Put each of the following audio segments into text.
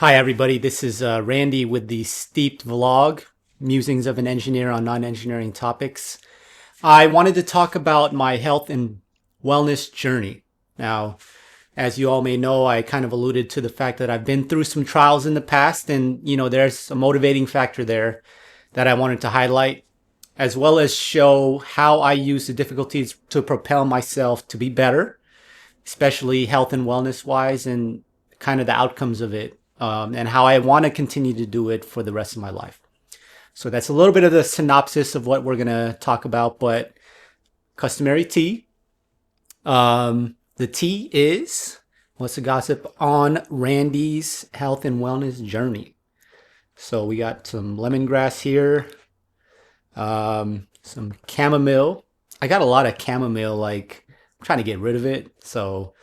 Hi, everybody. This is Randy with the Steept vlog, Musings of an Engineer on Non-Engineering Topics. I wanted to talk about my health and wellness journey. Now, as you all may know, I kind of alluded to the fact that I've been through some trials in the past, and there's a motivating factor there that I wanted to highlight, as well as show how I use the difficulties to propel myself to be better, especially health and wellness wise, and kind of the outcomes of it, and how I want to continue to do it for the rest of my life. So that's a little bit of the synopsis of what we're going to talk about, but customary tea. The tea is what's the gossip on Randy's health and wellness journey. So we got some lemongrass here, some chamomile. I got a lot of chamomile, like I'm trying to get rid of it, so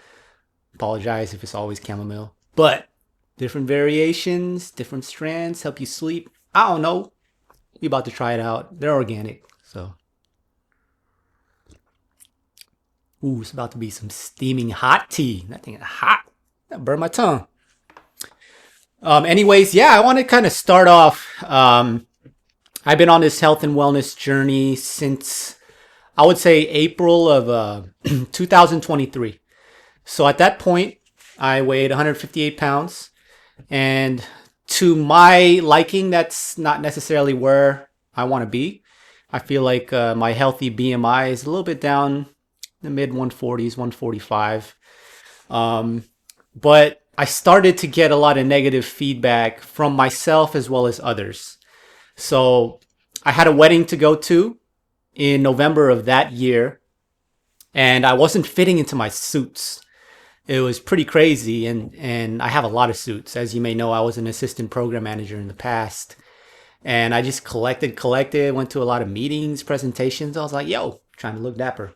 apologize if it's always chamomile. But different variations, different strands help you sleep. I don't know. We about to try it out. They're organic, so. Ooh, it's about to be some steaming hot tea. That thing is hot. That burned my tongue. Anyways, yeah, I want to kind of start off. I've been on this health and wellness journey since, I would say, April of 2023. So at that point, I weighed 158 pounds. And to my liking, that's not necessarily where I want to be. I feel like my healthy BMI is a little bit down in the mid 140s, 145. But I started to get a lot of negative feedback from myself as well as others. So I had a wedding to go to in November of that year, and I wasn't fitting into my suits. It was pretty crazy, and I have a lot of suits. As you may know, I was an assistant program manager in the past, and I just collected, went to a lot of meetings, presentations. I was like, yo, trying to look dapper.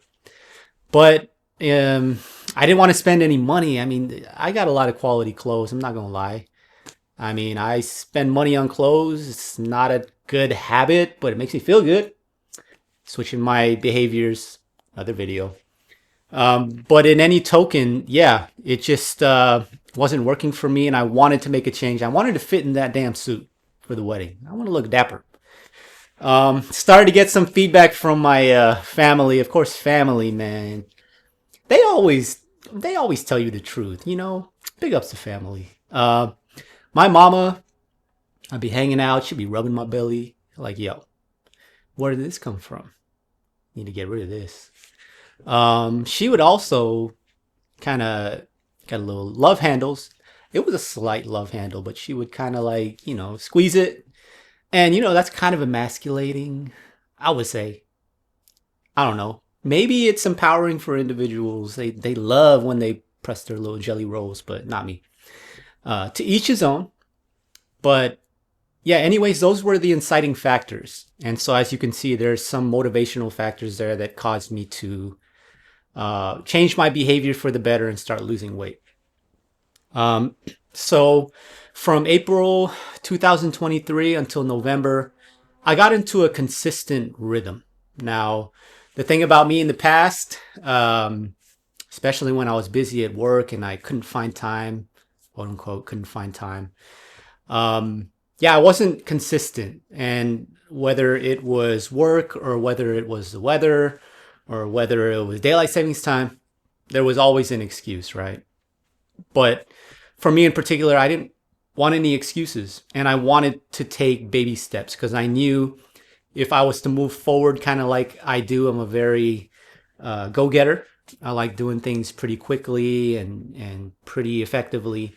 But I didn't want to spend any money. I mean, I got a lot of quality clothes. I'm not going to lie. I mean, I spend money on clothes. It's not a good habit, but it makes me feel good. Switching my behaviors, another video. But in any token, yeah, it just wasn't working for me, and I wanted to make a change. I wanted to fit in that damn suit for the wedding. I want to look dapper. Started to get some feedback from my family. Of course, family, man. They always tell you the truth, you know. Big ups to family. My mama, I'd be hanging out. She'd be rubbing my belly. Like, yo, where did this come from? Need to get rid of this. She would also kind of got a little love handles. It was a slight love handle, but she would kind of like, squeeze it. And, that's kind of emasculating, I would say. I don't know. Maybe it's empowering for individuals. They love when they press their little jelly rolls, but not me. To each his own. But yeah, anyways, those were the inciting factors. And so as you can see, there's some motivational factors there that caused me to change my behavior for the better and start losing weight. So from April 2023 until November, I got into a consistent rhythm. Now, the thing about me in the past, especially when I was busy at work and I couldn't find time, quote unquote, couldn't find time. Yeah, I wasn't consistent. And whether it was work or whether it was the weather or whether it was daylight savings time, there was always an excuse, right? But for me in particular, I didn't want any excuses, and I wanted to take baby steps because I knew if I was to move forward kind of like I do, I'm a very go-getter. I like doing things pretty quickly and pretty effectively.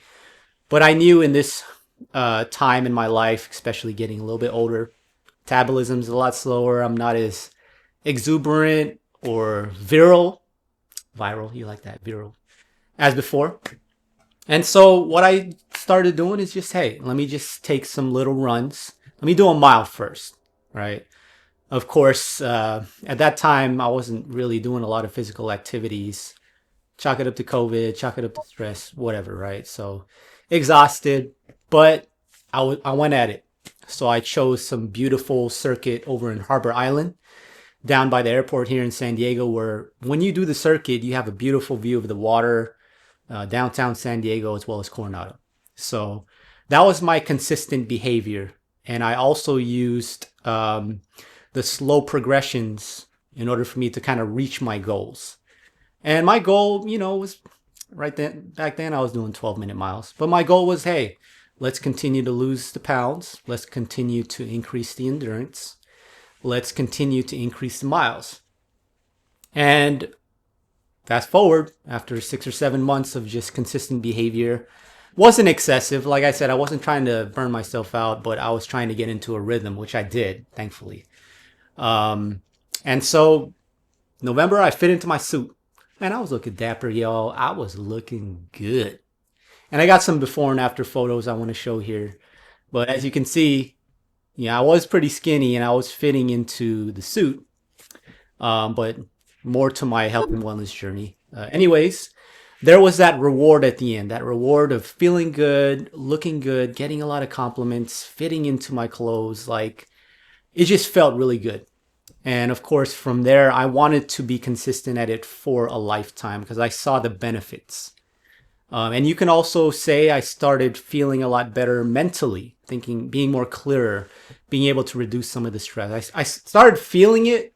But I knew in this time in my life, especially getting a little bit older, metabolism's a lot slower. I'm not as exuberant or viral, you like that, viral, as before. And so what I started doing is just, hey, let me just take some little runs. Let me do a mile first, right? Of course, at that time, I wasn't really doing a lot of physical activities. Chalk it up to COVID, chalk it up to stress, whatever, right? So exhausted, but I went at it. So I chose some beautiful circuit over in Harbor Island, down by the airport here in San Diego, where when you do the circuit, you have a beautiful view of the water, downtown San Diego, as well as Coronado. So That was my consistent behavior. And I also used the slow progressions in order for me to kind of reach my goals. And my goal, was right then, back then I was doing 12-minute miles. But my goal was, hey, let's continue to lose the pounds. Let's continue to increase the endurance. Let's continue to increase the miles. And fast forward, after 6 or 7 months of just consistent behavior, wasn't excessive. Like I said, I wasn't trying to burn myself out, but I was trying to get into a rhythm, which I did, thankfully. And so November, I fit into my suit. Man, I was looking dapper, y'all. I was looking good. And I got some before and after photos I want to show here. But as you can see, I was pretty skinny and I was fitting into the suit. But more to my health and wellness journey. Anyways, there was that reward at the end, that reward of feeling good, looking good, getting a lot of compliments, fitting into my clothes. Like, it just felt really good. And of course, from there, I wanted to be consistent at it for a lifetime because I saw the benefits. And you can also say I started feeling a lot better mentally, thinking, being more clearer, being able to reduce some of the stress. I started feeling it.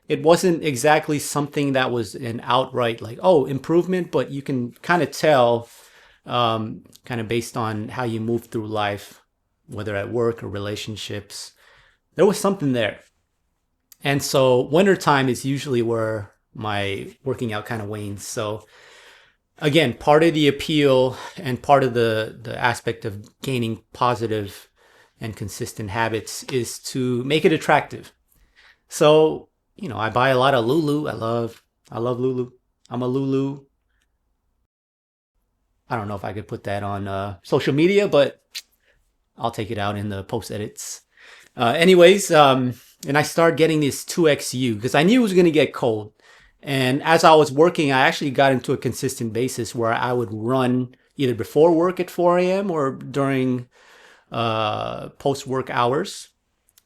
It wasn't exactly something that was an outright like, oh, improvement, but you can kind of tell, kind of based on how you move through life, whether at work or relationships, there was something there. And so wintertime is usually where my working out kind of wanes. So again, part of the appeal and part of the aspect of gaining positive and consistent habits is to make it attractive. So, I buy a lot of Lulu. I love Lulu. I'm a Lulu. I don't know if I could put that on social media, but I'll take it out in the post edits. Anyways, and I started getting this 2XU because I knew it was going to get cold. And as I was working, I actually got into a consistent basis where I would run either before work at 4 a.m. or during post-work hours,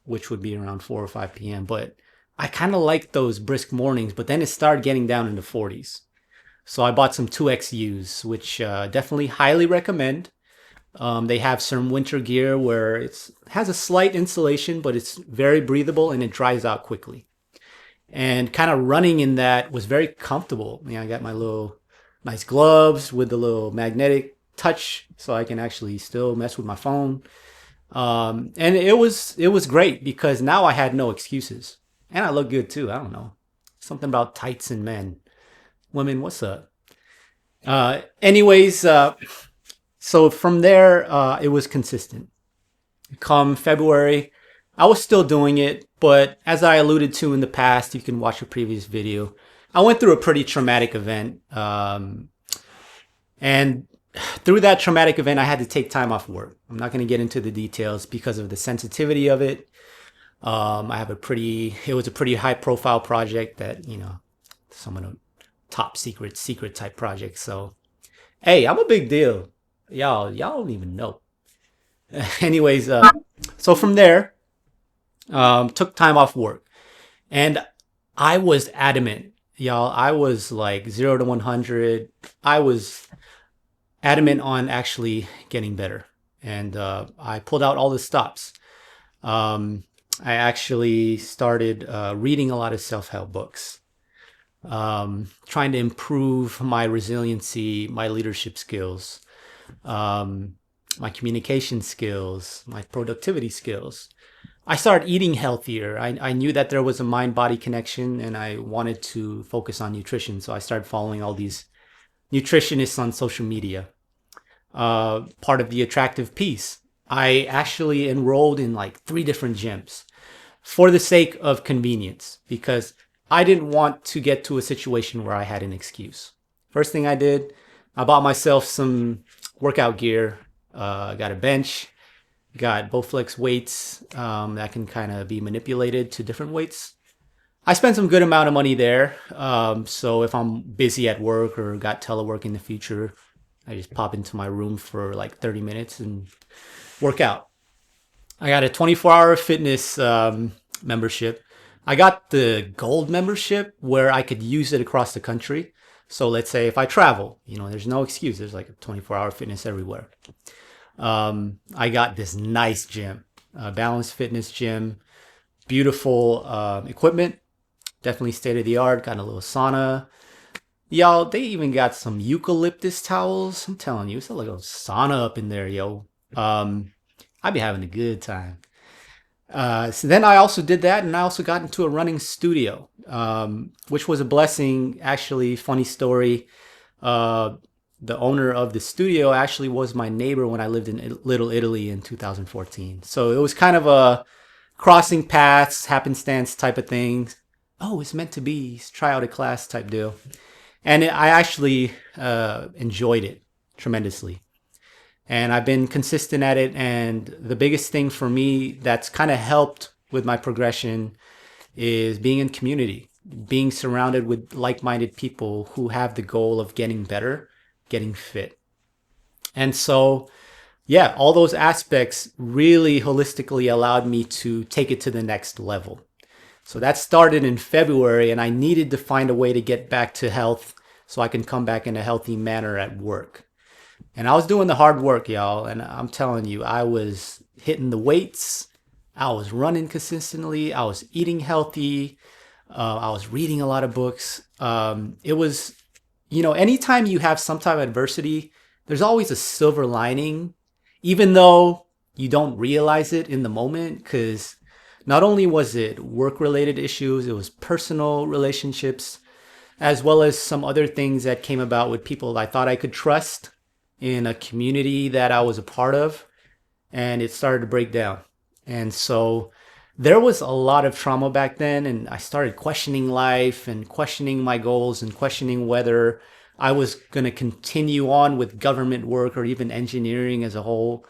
which would be around 4 or 5 p.m. But I kind of liked those brisk mornings, but then it started getting down in the 40s. So I bought some 2XUs, which definitely highly recommend. They have some winter gear where it has a slight insulation, but it's very breathable and it dries out quickly. And kind of running in that was very comfortable. I got my little nice gloves with the little magnetic touch so I can actually still mess with my phone. And it was great because now I had no excuses. And I look good too. I don't know. Something about tights and men. Women, what's up? Anyways, so from there, it was consistent. Come February, I was still doing it, but as I alluded to in the past, you can watch a previous video. I went through a pretty traumatic event. And through that traumatic event, I had to take time off work. I'm not going to get into the details because of the sensitivity of it. It was a pretty high profile project that, some of the top secret type projects. So, hey, I'm a big deal. Y'all don't even know. Anyways, so from there, took time off work and I was adamant, y'all. I was like 0 to 100. I was adamant on actually getting better. And, I pulled out all the stops. I actually started, reading a lot of self-help books, trying to improve my resiliency, my leadership skills, my communication skills, my productivity skills. I started eating healthier. I knew that there was a mind-body connection and I wanted to focus on nutrition. So I started following all these nutritionists on social media. Part of the attractive piece, I actually enrolled in like 3 different gyms for the sake of convenience because I didn't want to get to a situation where I had an excuse. First thing I did, I bought myself some workout gear, got a bench, got Bowflex weights that can kind of be manipulated to different weights. I spent some good amount of money there. So if I'm busy at work or got telework in the future, I just pop into my room for like 30 minutes and work out. I got a 24-hour fitness membership. I got the gold membership where I could use it across the country. So let's say if I travel, there's no excuse. There's like a 24-hour fitness everywhere. I got this nice gym, balanced fitness gym, beautiful equipment, definitely state of the art. Got a little sauna. Y'all, they even got some eucalyptus towels. I'm telling you, it's like a sauna up in there, yo. I be having a good time. So then I also did that, and I also got into a running studio, which was a blessing. Actually, funny story. Uh, the owner of the studio actually was my neighbor when I lived in Little Italy in 2014. So it was kind of a crossing paths, happenstance type of thing. Oh, it's meant to be. Try out a class type deal. And I actually enjoyed it tremendously. And I've been consistent at it. And the biggest thing for me that's kind of helped with my progression is being in community, being surrounded with like minded people who have the goal of getting better, getting fit. And so, yeah, all those aspects really holistically allowed me to take it to the next level. So that started in February, and I needed to find a way to get back to health so I can come back in a healthy manner at work. And I was doing the hard work, y'all. And I'm telling you, I was hitting the weights. I was running consistently. I was eating healthy. I was reading a lot of books. It was, anytime you have some type of adversity, there's always a silver lining, even though you don't realize it in the moment. Because not only was it work related issues, it was personal relationships, as well as some other things that came about with people I thought I could trust in a community that I was a part of, and it started to break down. And so there was a lot of trauma back then, and I started questioning life and questioning my goals and questioning whether I was going to continue on with government work or even engineering as a whole.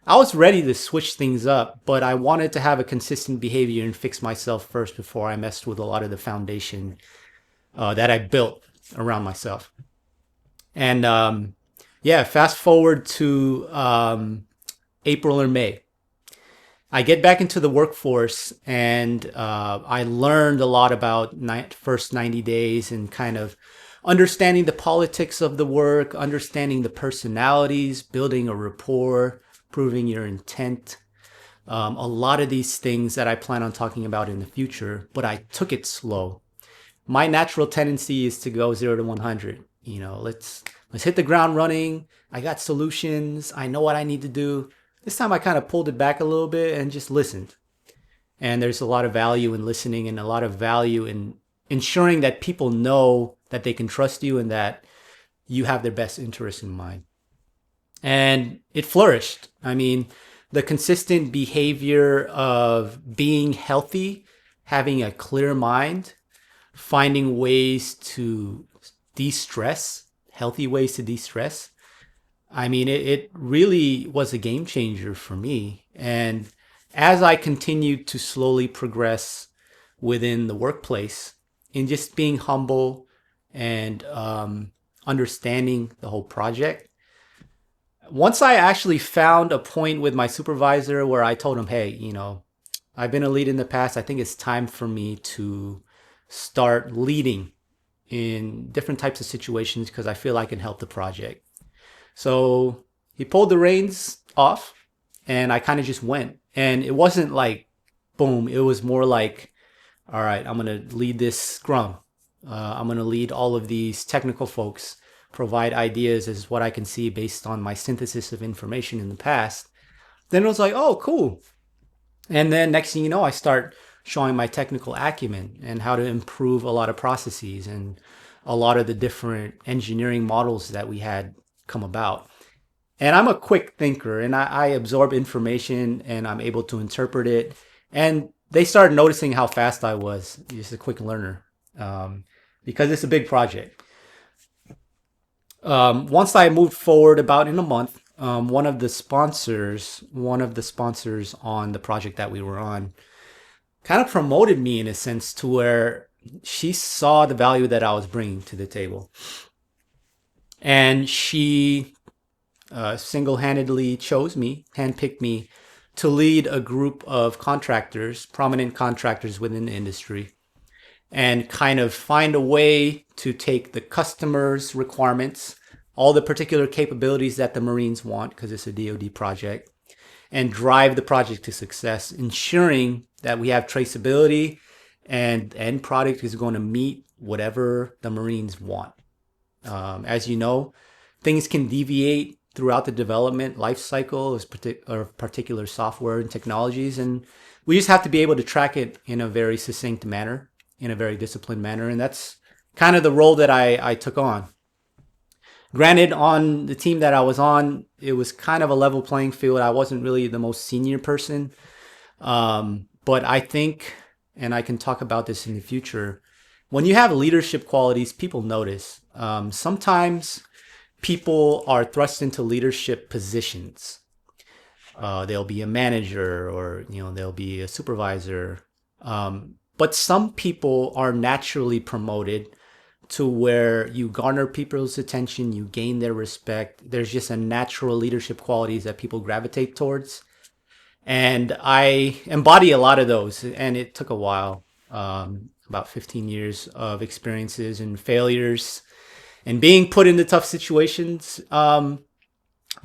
I was ready to switch things up, but I wanted to have a consistent behavior and fix myself first before I messed with a lot of the foundation that I built around myself. And yeah, fast forward to April or May. I get back into the workforce, and I learned a lot about first 90 days and kind of understanding the politics of the work, understanding the personalities, building a rapport, proving your intent. A lot of these things that I plan on talking about in the future, but I took it slow. My natural tendency is to go 0 to 100. Let's hit the ground running. I got solutions. I know what I need to do. This time I kind of pulled it back a little bit and just listened. And there's a lot of value in listening and a lot of value in ensuring that people know that they can trust you and that you have their best interest in mind. And it flourished. I mean, the consistent behavior of being healthy, having a clear mind, finding ways to de-stress, healthy ways to de-stress. I mean, it really was a game changer for me. And as I continued to slowly progress within the workplace in just being humble and understanding the whole project, once I actually found a point with my supervisor where I told him, hey, I've been a lead in the past. I think it's time for me to start leading in different types of situations because I feel I can help the project. So he pulled the reins off, and I kind of just went. And it wasn't like, boom, it was more like, all right, I'm going to lead this scrum. I'm going to lead all of these technical folks, provide ideas as what I can see based on my synthesis of information in the past. Then it was like, oh, cool. And then next thing you know, I start showing my technical acumen and how to improve a lot of processes and a lot of the different engineering models that we had come about. And I'm a quick thinker, and I absorb information and I'm able to interpret it. And they started noticing how fast I was, just a quick learner, because it's a big project. Once I moved forward about in a month, one of the sponsors on the project that we were on, kind of promoted me in a sense to where she saw the value that I was bringing to the table. And she single-handedly chose me, handpicked me to lead a group of contractors, prominent contractors within the industry, and kind of find a way to take the customer's requirements, all the particular capabilities that the Marines want, because it's a DoD project, and drive the project to success, ensuring that we have traceability and the end product is going to meet whatever the Marines want. As you know, things can deviate throughout the development life cycle of particular software and technologies, and we just have to be able to track it in a very succinct manner, in a very disciplined manner, and that's kind of the role that I took on. Granted, on the team that I was on, it was kind of a level playing field. I wasn't really the most senior person, but I think, and I can talk about this in the future, when you have leadership qualities, people notice. Sometimes people are thrust into leadership positions. They'll be a manager, or they'll be a supervisor. But some people are naturally promoted to where you garner people's attention, you gain their respect. There's just a natural leadership qualities that people gravitate towards. And I embody a lot of those, and it took a while, about 15 years of experiences and failures and being put into tough situations. But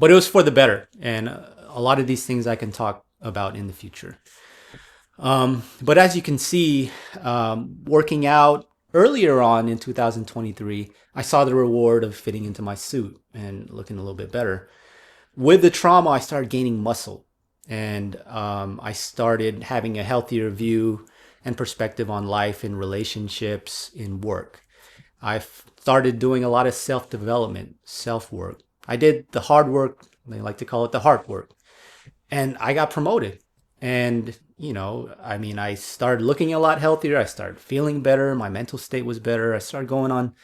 it was for the better. And a lot of these things I can talk about in the future. But as you can see, working out earlier on in 2023, I saw the reward of fitting into my suit and looking a little bit better. With the trauma, I started gaining muscle, and I started having a healthier view and perspective on life, in relationships, in work. I started doing a lot of self-development, self-work. I did the hard work, they like to call it the hard work, and I got promoted. And I started looking a lot healthier. I started feeling better. My mental state was better. I started going on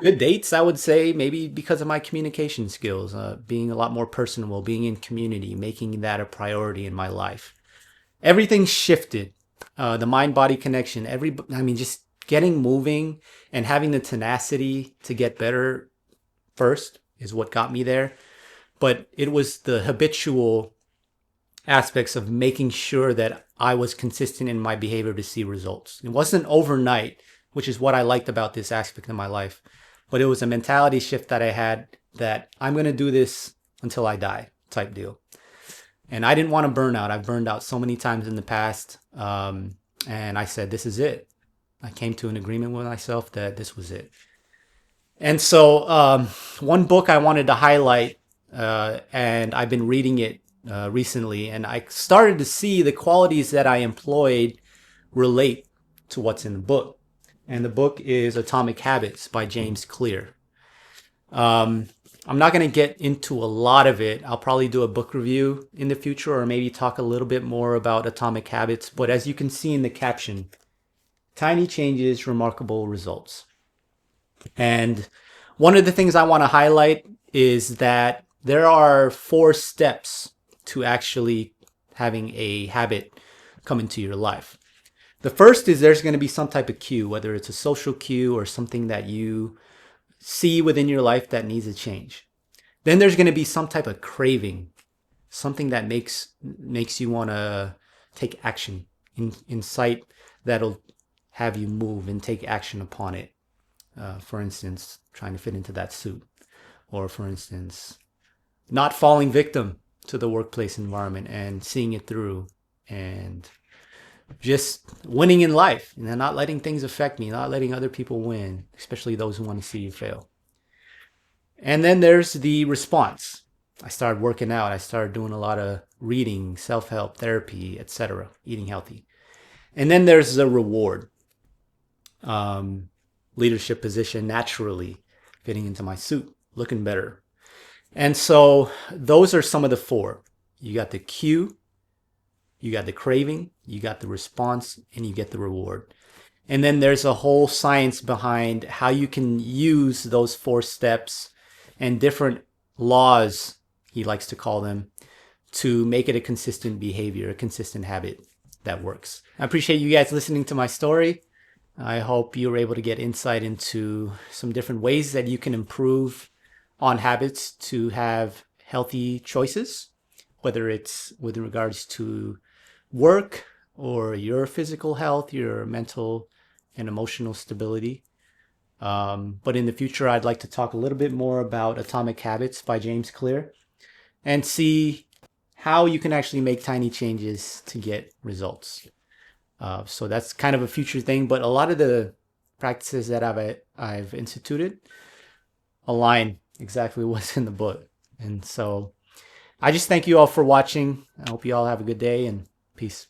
good dates, I would say, maybe because of my communication skills, being a lot more personable, being in community, making that a priority in my life. Everything shifted. The mind-body connection, just getting moving and having the tenacity to get better first is what got me there. But it was the habitual aspects of making sure that I was consistent in my behavior to see results. It wasn't overnight, which is what I liked about this aspect of my life, but it was a mentality shift that I had, that I'm going to do this until I die type deal. And I didn't want to burn out. I've burned out so many times in the past. And I said, this is it. I came to an agreement with myself that this was it. And so one book I wanted to highlight, and I've been reading it recently, and I started to see the qualities that I employed relate to what's in the book. And the book is Atomic Habits by James Clear. I'm not going to get into a lot of it. I'll probably do a book review in the future, or maybe talk a little bit more about Atomic Habits. But as you can see in the caption, tiny changes, remarkable results. And one of the things I want to highlight is that there are 4 steps to actually having a habit come into your life. The first is there's going to be some type of cue, whether it's a social cue or something that you see within your life that needs a change. Then there's going to be some type of craving, something that makes you want to take action, insight that'll have you move and take action upon it. For instance, trying to fit into that suit, or for instance, not falling victim to the workplace environment and seeing it through, and just winning in life, and not letting things affect me, not letting other people win, especially those who want to see you fail. And then there's the response. I started working out. I started doing a lot of reading, self-help, therapy, etc., eating healthy. And then there's the reward. Leadership position, naturally fitting into my suit, looking better. And so those are some of the 4. You got the cue, you got the craving, you got the response, and you get the reward. And then there's a whole science behind how you can use those 4 steps and different laws, he likes to call them, to make it a consistent behavior, a consistent habit that works. I appreciate you guys listening to my story. I hope you were able to get insight into some different ways that you can improve on habits to have healthy choices, whether it's with regards to work or your physical health, your mental and emotional stability. But in the future, I'd like to talk a little bit more about Atomic Habits by James Clear and see how you can actually make tiny changes to get results. So that's kind of a future thing, but a lot of the practices that I've instituted align exactly what's in the book. And so I just thank you all for watching. I hope you all have a good day and peace.